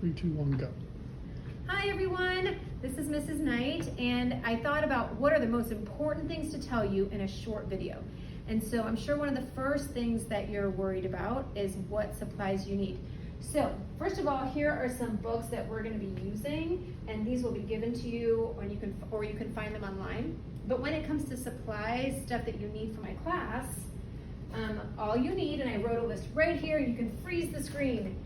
3, 2, 1, go. Hi everyone, this is Mrs. Knight, and I thought about what are the most important things to tell you in a short video. And so I'm sure one of the first things that you're worried about is what supplies you need. So first of all, here are some books that we're going to be using, and these will be given to you, or you can find them online. But when it comes to supplies, stuff that you need for my class, all you need, and I wrote a list right here, you can freeze the screen,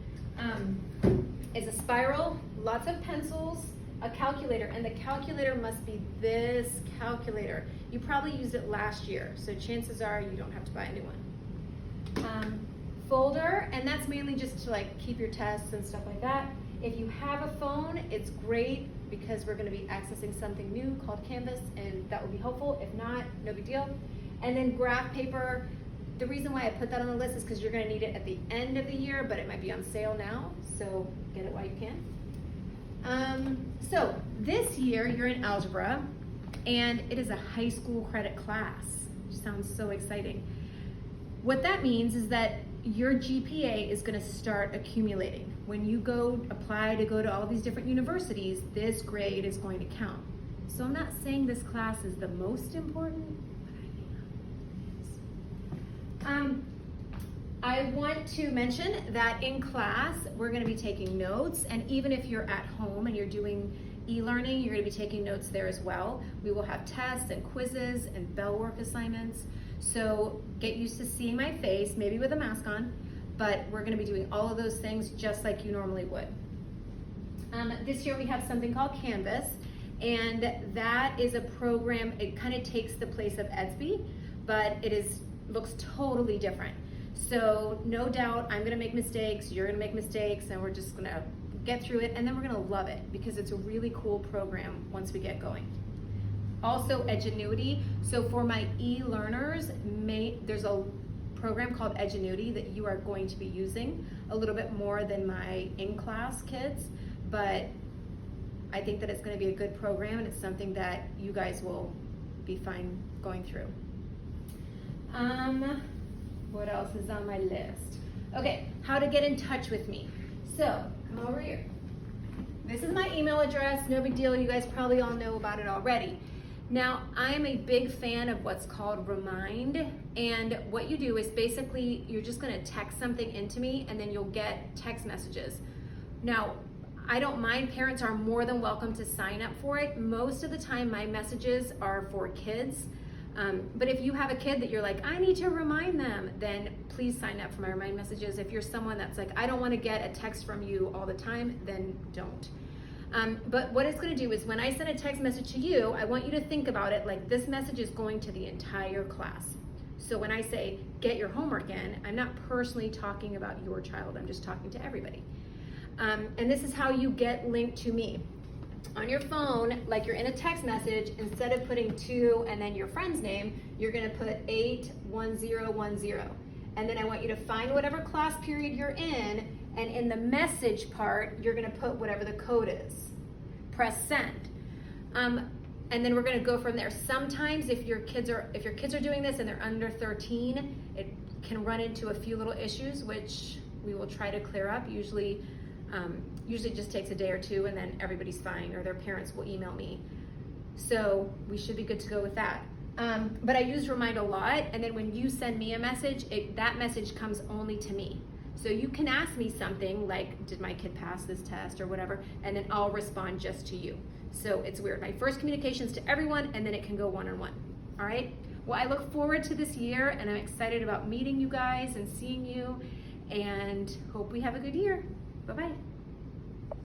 is a spiral, lots of pencils, a calculator, and the calculator must be this calculator. You probably used it last year, so chances are you don't have to buy a new one. Folder, and that's mainly just to like keep your tests and stuff like that. If you have a phone, it's great because we're going to be accessing something new called Canvas, and that will be helpful. If not, no big deal. And then graph paper. The reason why I put that on the list is because you're going to need it at the end of the year, but it might be on sale now, so get it while you can. So this year you're in algebra, and it is a high school credit class, which sounds so exciting. What that means is that your GPA is going to start accumulating. When you go apply to go to all these different universities, this grade is going to count. So I'm not saying this class is the most important, but I mean, I want to mention that in class, we're going to be taking notes, and even if you're at home and you're doing e-learning, you're going to be taking notes there as well. We will have tests and quizzes and bell work assignments. So get used to seeing my face, maybe with a mask on, but we're going to be doing all of those things just like you normally would. This year we have something called Canvas, and that is a program. It kind of takes the place of EDSB, but looks totally different. So no doubt I'm going to make mistakes, you're going to make mistakes, and we're just going to get through it, and then we're going to love it because it's a really cool program once we get going. Also Annuity. So for my e-learners, there's a program called Annuity that you are going to be using a little bit more than my in-class kids, but I think that it's going to be a good program, and it's something that you guys will be fine going through. What else is on my list? Okay, how to get in touch with me. So come over here. This is my email address, no big deal. You guys probably all know about it already. Now, I'm a big fan of what's called Remind, and what you do is basically you're just gonna text something into me, and then you'll get text messages. Now, I don't mind, parents are more than welcome to sign up for it. Most of the time my messages are for kids, but if you have a kid that you're like, I need to remind them, then please sign up for my Remind messages. If you're someone that's like, I don't wanna get a text from you all the time, then don't. But what it's going to do is when I send a text message to you, I want you to think about it like this message is going to the entire class. So when I say get your homework in, I'm not personally talking about your child, I'm just talking to everybody. And this is how you get linked to me. On your phone, like you're in a text message, instead of putting 2 and then your friend's name, you're going to put 81010. And then I want you to find whatever class period you're in, and in the message part, you're gonna put whatever the code is. Press send. And then we're gonna go from there. Sometimes if your kids are doing this and they're under 13, it can run into a few little issues, which we will try to clear up. Usually it just takes a day or two, and then everybody's fine, or their parents will email me. So we should be good to go with that. But I use Remind a lot, and then when you send me a message, that message comes only to me. So you can ask me something like, did my kid pass this test or whatever, and then I'll respond just to you. So it's weird. My first communication is to everyone, and then it can go one-on-one. All right? Well, I look forward to this year, and I'm excited about meeting you guys and seeing you, and hope we have a good year. Bye-bye.